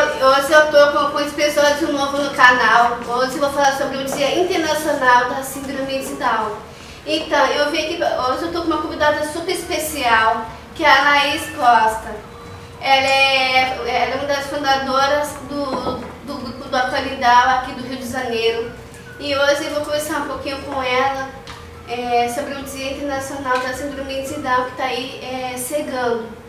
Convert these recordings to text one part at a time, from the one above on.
Hoje eu estou com um episódio novo no canal. Hoje eu vou falar sobre o Dia Internacional da Síndrome de Down. Então, eu vim aqui, hoje eu estou com uma convidada super especial, que é a Laís Costa. Ela é uma das fundadoras do grupo do Acolidão aqui do Rio de Janeiro. E hoje eu vou conversar um pouquinho com ela sobre o Dia Internacional da Síndrome de Down, que está aí chegando.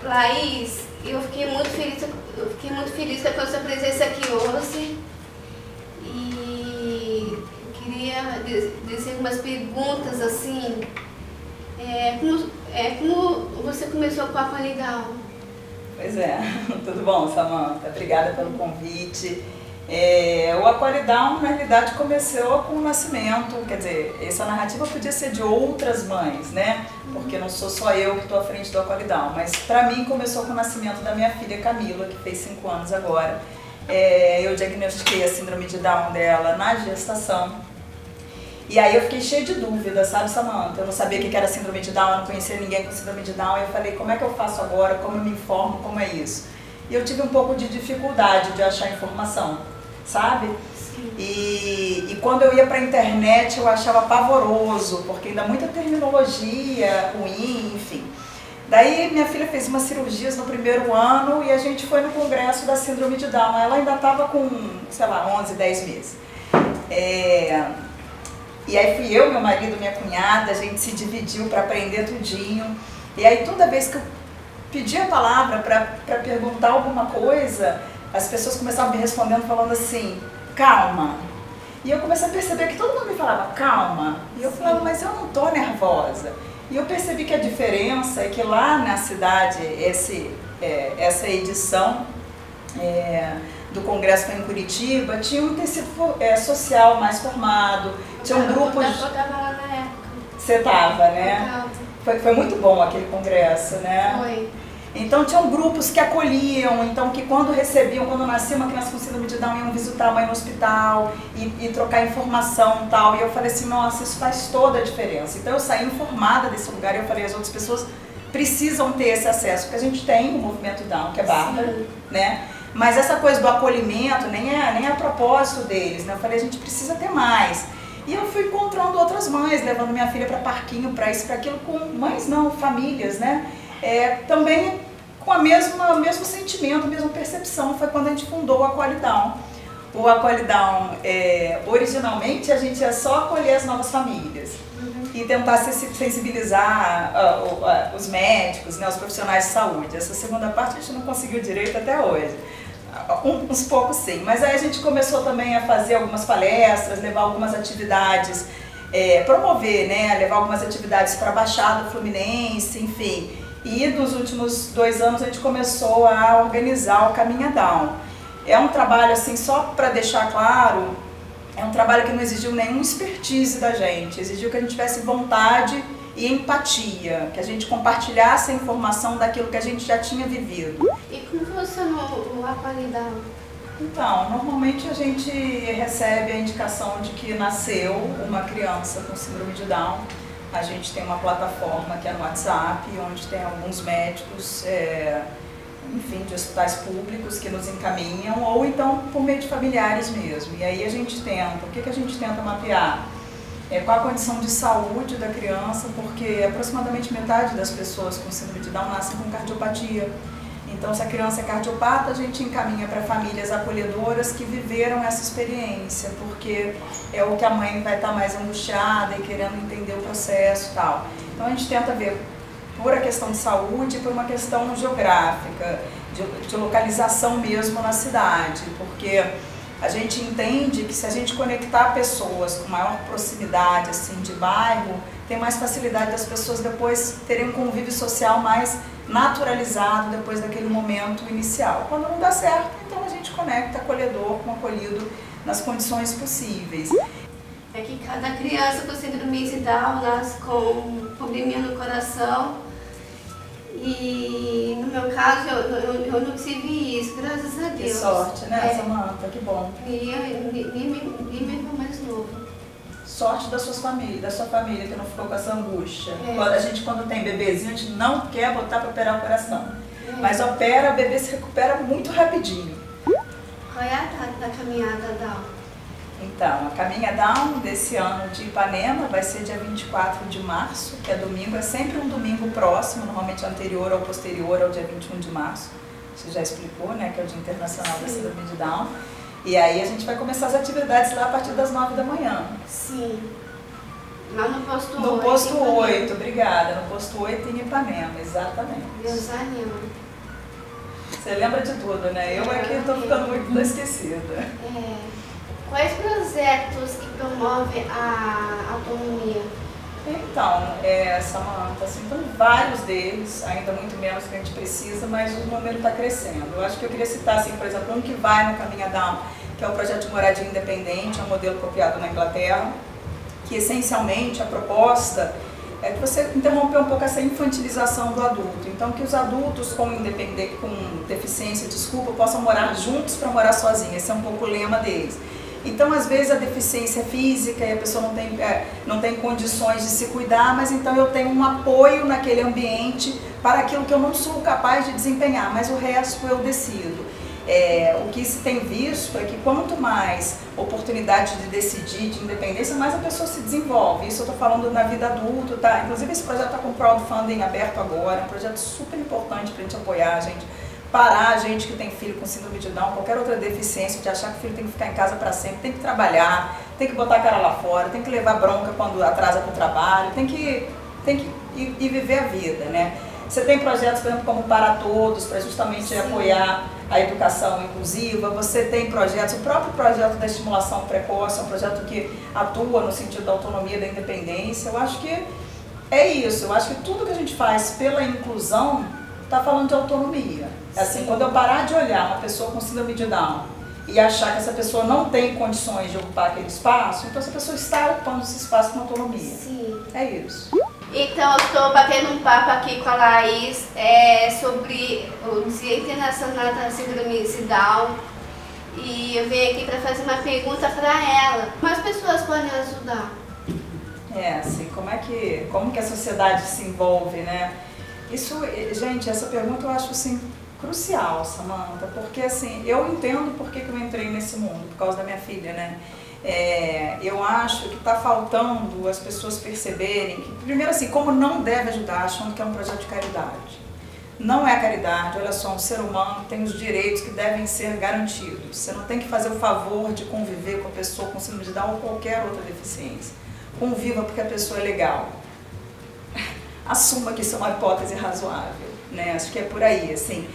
Laís, eu fiquei muito feliz com a sua presença aqui hoje e queria dizer algumas perguntas assim. Como você começou com a Acolidão? Pois é, tudo bom, Samanta? Obrigada pelo convite. O Acolidão, na realidade, começou com o nascimento, quer dizer, essa narrativa podia ser de outras mães, né? Porque não sou só eu que estou à frente do Acolidão, mas para mim começou com o nascimento da minha filha Camila, que fez 5 anos agora. Eu diagnostiquei a síndrome de Down dela na gestação. E aí eu fiquei cheia de dúvidas, sabe, Samanta? Eu não sabia o que era síndrome de Down, eu não conhecia ninguém com síndrome de Down. E eu falei, como é que eu faço agora? Como eu me informo? Como é isso? E eu tive um pouco de dificuldade de achar informação, sabe? E quando eu ia para a internet eu achava pavoroso, porque ainda muita terminologia ruim, enfim. Daí minha filha fez umas cirurgias no primeiro ano e a gente foi no congresso da síndrome de Down. Ela ainda estava com, sei lá, 11, 10 meses. E aí fui eu, meu marido, minha cunhada, a gente se dividiu para aprender tudinho. E aí toda vez que eu pedia a palavra para perguntar alguma coisa, as pessoas começavam me respondendo falando assim, calma. E eu comecei a perceber que todo mundo me falava calma. E eu falava, mas eu não tô nervosa. E eu percebi que a diferença é que lá na cidade, essa edição do congresso foi em Curitiba, tinha um tecido social mais formado, tinha um grupo... Eu estava lá na época. Você estava, né? Foi muito bom aquele congresso, né? Foi. Então tinham grupos que acolhiam, então que quando nascia uma criança com síndrome de Down, iam visitar a mãe no hospital e trocar informação e tal. E eu falei assim, nossa, isso faz toda a diferença. Então eu saí informada desse lugar e eu falei, as outras pessoas precisam ter esse acesso, porque a gente tem o movimento Down, que é bárbaro, né? Mas essa coisa do acolhimento nem é a propósito deles, né? Eu falei, a gente precisa ter mais. E eu fui encontrando outras mães, levando minha filha para parquinho, para isso, para aquilo, com mães não, famílias, né? Também com o mesmo sentimento, a mesma percepção, foi quando a gente fundou o Acolidão. O Acolidão, originalmente, a gente ia só acolher as novas famílias e tentar sensibilizar os médicos, né, os profissionais de saúde. Essa segunda parte a gente não conseguiu direito até hoje. Uns poucos sim, mas aí a gente começou também a fazer algumas palestras, levar algumas atividades, promover, né, levar algumas atividades para a Baixada Fluminense, enfim. E nos últimos 2 anos a gente começou a organizar o Caminha Down. É um trabalho, assim, só para deixar claro, é um trabalho que não exigiu nenhuma expertise da gente, exigiu que a gente tivesse vontade e empatia, que a gente compartilhasse a informação daquilo que a gente já tinha vivido. E como funcionou o Acolidão? Então, normalmente a gente recebe a indicação de que nasceu uma criança com síndrome de Down. A gente tem uma plataforma que é no WhatsApp, onde tem alguns médicos, enfim, de hospitais públicos que nos encaminham, ou então por meio de familiares mesmo. E aí a gente tenta, o que a gente tenta mapear? Qual a condição de saúde da criança, porque aproximadamente metade das pessoas com síndrome de Down nascem com cardiopatia. Então, se a criança é cardiopata, a gente encaminha para famílias acolhedoras que viveram essa experiência, porque é o que a mãe vai estar mais angustiada e querendo entender o processo e tal. Então, a gente tenta ver por a questão de saúde e por uma questão geográfica, de localização mesmo na cidade, porque a gente entende que se a gente conectar pessoas com maior proximidade assim, de bairro, tem mais facilidade das pessoas depois terem um convívio social mais naturalizado depois daquele momento inicial. Quando não dá certo, então a gente conecta acolhedor com acolhido nas condições possíveis. É que cada criança com síndrome de Down nasce com um probleminha no coração e no meu caso eu não tive isso, graças a Deus. Que sorte, né, Samanta? Que bom. E meu irmão mais novo. Sorte da sua família que não ficou com essa angústia. Quando tem bebezinho, a gente não quer botar para operar o coração. Mas opera, o bebê se recupera muito rapidinho. Qual é a data da caminhada Down? Então, a Caminha Down desse ano de Ipanema vai ser dia 24 de março, que é domingo, é sempre um domingo próximo, normalmente anterior ou posterior ao dia 21 de março. Você já explicou, né, que é o Dia Internacional da Síndrome de Down. E aí a gente vai começar as atividades lá a partir das 9 da manhã. Sim. Lá no posto 8. No posto 8, obrigada. No posto 8 em Ipanema, exatamente. Deus anima. Você lembra de tudo, né? Eu aqui estou ficando muito esquecida. Quais projetos que promovem a autonomia? Então, Samanta, assim, tem vários deles, ainda muito menos que a gente precisa, mas o número está crescendo. Eu acho que eu queria citar, assim, por exemplo, um que vai no Caminha Down, que é o projeto de moradia independente, é um modelo copiado na Inglaterra, que essencialmente a proposta é que você interromper um pouco essa infantilização do adulto. Então, que os adultos com deficiência, possam morar juntos para morar sozinhos. Esse é um pouco o lema deles. Então, às vezes, a deficiência física e a pessoa não tem condições de se cuidar, mas então eu tenho um apoio naquele ambiente para aquilo que eu não sou capaz de desempenhar, mas o resto eu decido. O que se tem visto é que quanto mais oportunidade de decidir, de independência, mais a pessoa se desenvolve. Isso eu estou falando na vida adulta, tá? Inclusive, esse projeto está com crowdfunding aberto agora, é um projeto super importante para a gente apoiar a gente. Parar a gente que tem filho com síndrome de Down, qualquer outra deficiência, de achar que o filho tem que ficar em casa para sempre, tem que trabalhar, tem que botar a cara lá fora, tem que levar bronca quando atrasa para o trabalho, tem que ir viver a vida, né? Você tem projetos, por exemplo, como Para Todos, para justamente apoiar a educação inclusiva. Você tem projetos, o próprio projeto da estimulação precoce, é um projeto que atua no sentido da autonomia, da independência. Eu acho que é isso, eu acho que tudo que a gente faz pela inclusão está falando de autonomia. Assim, quando eu parar de olhar uma pessoa com síndrome de Down e achar que essa pessoa não tem condições de ocupar aquele espaço, então essa pessoa está ocupando esse espaço com autonomia. Sim. É isso. Então, eu estou batendo um papo aqui com a Laís sobre o Dia Internacional da Síndrome de Down. E eu venho aqui para fazer uma pergunta para ela. Como as pessoas podem ajudar? Assim, como que a sociedade se envolve, né? Isso, gente, essa pergunta eu acho, assim, crucial, Samanta, porque, assim, eu entendo por que eu entrei nesse mundo, por causa da minha filha, né? Eu acho que está faltando as pessoas perceberem que, primeiro, assim, como não deve ajudar, achando que é um projeto de caridade. Não é caridade, olha só, um ser humano tem os direitos que devem ser garantidos. Você não tem que fazer o favor de conviver com a pessoa com síndrome de Down ou qualquer outra deficiência. Conviva porque a pessoa é legal. Assuma que isso é uma hipótese razoável, né? Acho que é por aí, assim.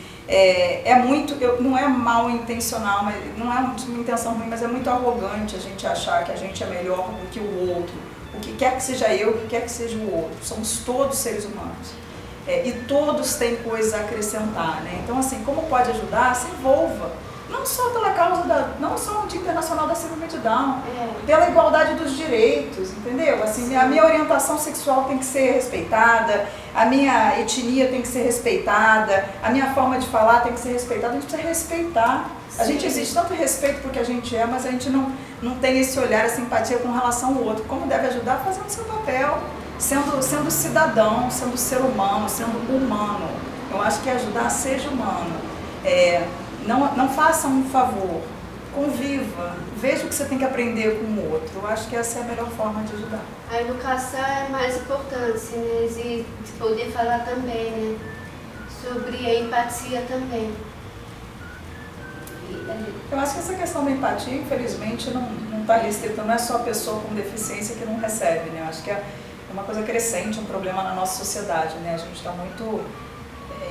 Não é mal intencional, mas não é uma intenção ruim, mas é muito arrogante a gente achar que a gente é melhor do que o outro. O que quer que seja eu, o que quer que seja o outro. Somos todos seres humanos. E todos têm coisa a acrescentar, né? Então, assim, como pode ajudar? Se envolva. Não só pela causa não só no Dia Internacional da Síndrome de Down, pela igualdade dos direitos, entendeu? Assim, a minha orientação sexual tem que ser respeitada, a minha etnia tem que ser respeitada, a minha forma de falar tem que ser respeitada, a gente precisa respeitar. Sim. A gente existe tanto respeito porque a gente é, mas a gente não tem esse olhar, essa empatia com relação ao outro. Como deve ajudar? Fazendo seu papel, sendo cidadão, sendo ser humano, sendo humano. Eu acho que ajudar, seja humano. Não faça um favor, conviva, veja o que você tem que aprender com o outro. Eu acho que essa é a melhor forma de ajudar. A educação é mais importante, né? De poder falar também, né? sobre a empatia também. Eu acho que essa questão da empatia, infelizmente, não está restrita, não é só a pessoa com deficiência que não recebe, né? Eu acho que é uma coisa crescente, um problema na nossa sociedade, né? A gente está muito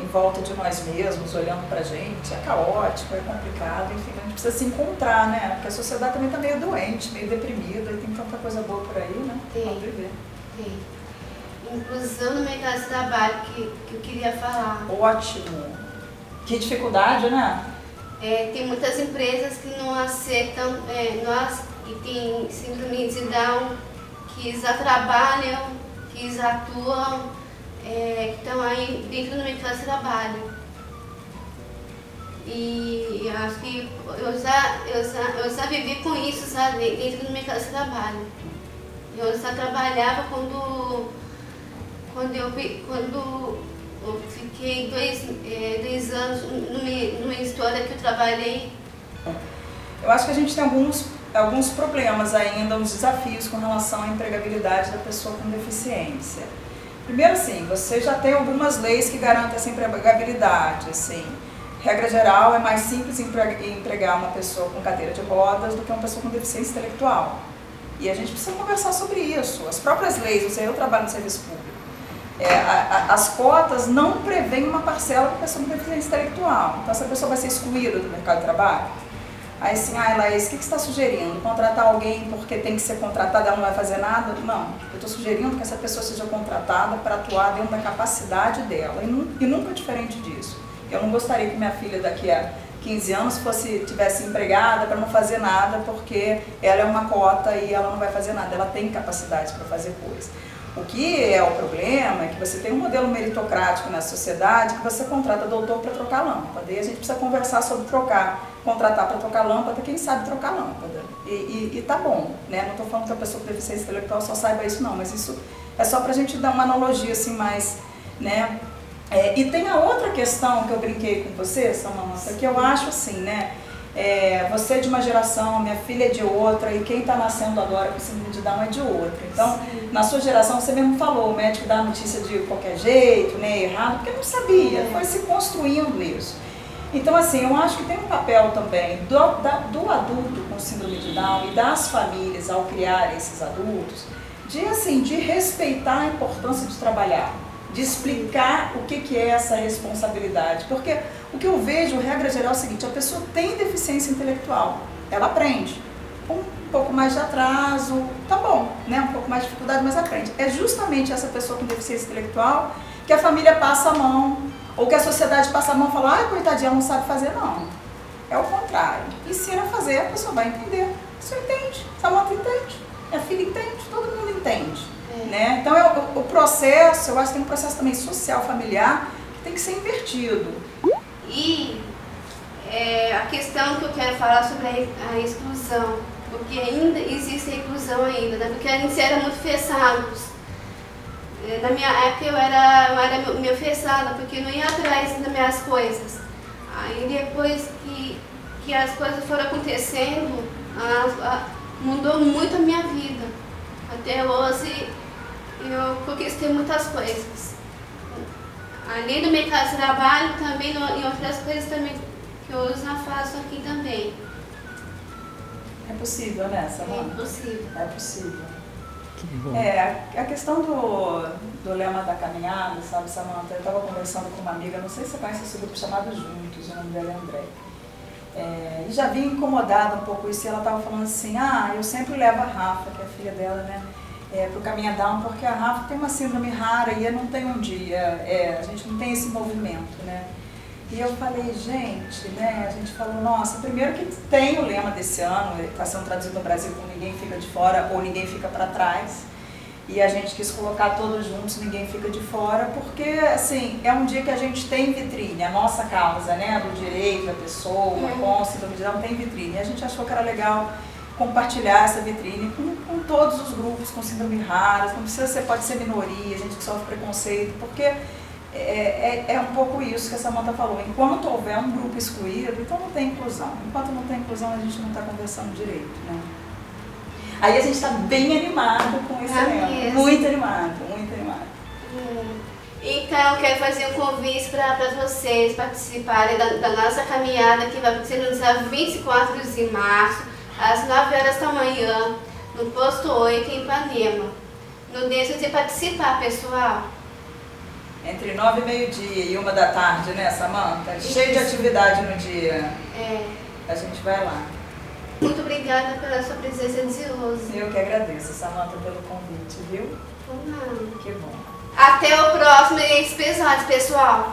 em volta de nós mesmos, olhando pra gente, é caótico, é complicado, enfim, a gente precisa se encontrar, né? Porque a sociedade também está meio doente, meio deprimida, e tem tanta coisa boa por aí, né? Tem, viver. tem. Inclusão no mercado de trabalho, que eu queria falar. Ótimo! Que dificuldade, né? Tem muitas empresas que não aceitam, que tem síndrome de Down, que já trabalham, que já atuam, que estão aí dentro do mercado de trabalho. E eu acho que eu já vivi com isso já dentro do mercado de trabalho. Eu já trabalhava quando eu fiquei dois anos numa história que eu trabalhei. Eu acho que a gente tem alguns problemas ainda, uns desafios com relação à empregabilidade da pessoa com deficiência. Primeiro, assim, você já tem algumas leis que garantem essa empregabilidade, assim. Regra geral, é mais simples empregar uma pessoa com cadeira de rodas do que uma pessoa com deficiência intelectual. E a gente precisa conversar sobre isso. As próprias leis, eu trabalho no serviço público, as cotas não prevêem uma parcela para pessoa com deficiência intelectual. Então, essa pessoa vai ser excluída do mercado de trabalho. Aí, assim, Laís, o que você está sugerindo? Contratar alguém porque tem que ser contratada, ela não vai fazer nada? Não, eu estou sugerindo que essa pessoa seja contratada para atuar dentro da capacidade dela, e nunca diferente disso. Eu não gostaria que minha filha daqui a 15 anos tivesse empregada para não fazer nada, porque ela é uma cota e ela não vai fazer nada, ela tem capacidade para fazer coisa. O que é o problema é que você tem um modelo meritocrático na sociedade que você contrata doutor para trocar lâmpada. E a gente precisa conversar sobre contratar para trocar lâmpada quem sabe trocar lâmpada. E tá bom, né? Não estou falando que a pessoa com deficiência intelectual só saiba isso não, mas isso é só para a gente dar uma analogia assim mais, né? E tem a outra questão que eu brinquei com você, Samantha, que eu acho assim, né? Você é de uma geração, minha filha é de outra, e quem está nascendo agora com síndrome de Down é de outra. Então, sim, na sua geração, você mesmo falou, o médico dá a notícia de qualquer jeito, né, errado, porque não sabia, foi se construindo isso. Então, assim, eu acho que tem um papel também do adulto com síndrome de Down e das famílias ao criar esses adultos, de respeitar a importância de trabalhar, de explicar o que é essa responsabilidade. Porque o que eu vejo, regra geral, é o seguinte: a pessoa tem deficiência intelectual, ela aprende. Um pouco mais de atraso, tá bom, né? Um pouco mais de dificuldade, mas aprende. É justamente essa pessoa com deficiência intelectual que a família passa a mão, ou que a sociedade passa a mão e fala, ah, coitadinha, ela não sabe fazer, não. É o contrário. Ensina a fazer, a pessoa vai entender. Você entende, Samantha entende, minha filha entende, todo mundo entende. Né? Então, o processo, eu acho que tem um processo também social, familiar, que tem que ser invertido. E a questão que eu quero falar sobre a exclusão, porque ainda existe a inclusão ainda, né? Porque a gente era muito fechados. Na minha época eu era meio fechada, porque eu não ia atrás das minhas coisas. Aí depois que as coisas foram acontecendo, mudou muito a minha vida. Até hoje eu conquistei muitas coisas. Além do mercado de trabalho, também em outras coisas também que eu já faço aqui também. É possível, né, Samantha? É possível. É possível. Que bom. A questão do lema da caminhada, sabe, Samantha? Eu estava conversando com uma amiga, não sei se você conhece esse grupo chamado Juntos, o nome dela é André. E já vinha incomodada um pouco isso, e ela estava falando assim, eu sempre levo a Rafa, que é a filha dela, né, para o Caminha Down, porque a Rafa tem uma síndrome rara e não tem um dia, a gente não tem esse movimento, né. E eu falei, gente, né, a gente falou, nossa, primeiro que tem o lema desse ano, está sendo traduzido no Brasil como Ninguém Fica de Fora ou Ninguém Fica para Trás, e a gente quis colocar todos juntos, Ninguém Fica de Fora, porque, assim, é um dia que a gente tem vitrine, a nossa causa, né, do direito da pessoa, com síndrome de Down tem vitrine, e a gente achou que era legal compartilhar essa vitrine com todos os grupos com síndrome raras, não precisa ser, pode ser minoria, gente que sofre preconceito, porque é um pouco isso que a Samantha falou, enquanto houver um grupo excluído, então não tem inclusão, enquanto não tem inclusão a gente não está conversando direito, né? Aí a gente está bem animado com esse evento, muito animado, muito animado. Então, Então eu quero fazer um convite para vocês participarem da nossa caminhada que vai acontecer no dia 24 de março, às 9 horas da manhã, no posto 8 em Ipanema. Não deixe de participar, pessoal. Entre 9 e meio-dia e 1 da tarde, né, Samanta? Cheio de atividade no dia. É. A gente vai lá. Muito obrigada pela sua presença de hoje. Eu que agradeço, Samanta, pelo convite, viu? Não. Que bom. Até o próximo episódio, pessoal.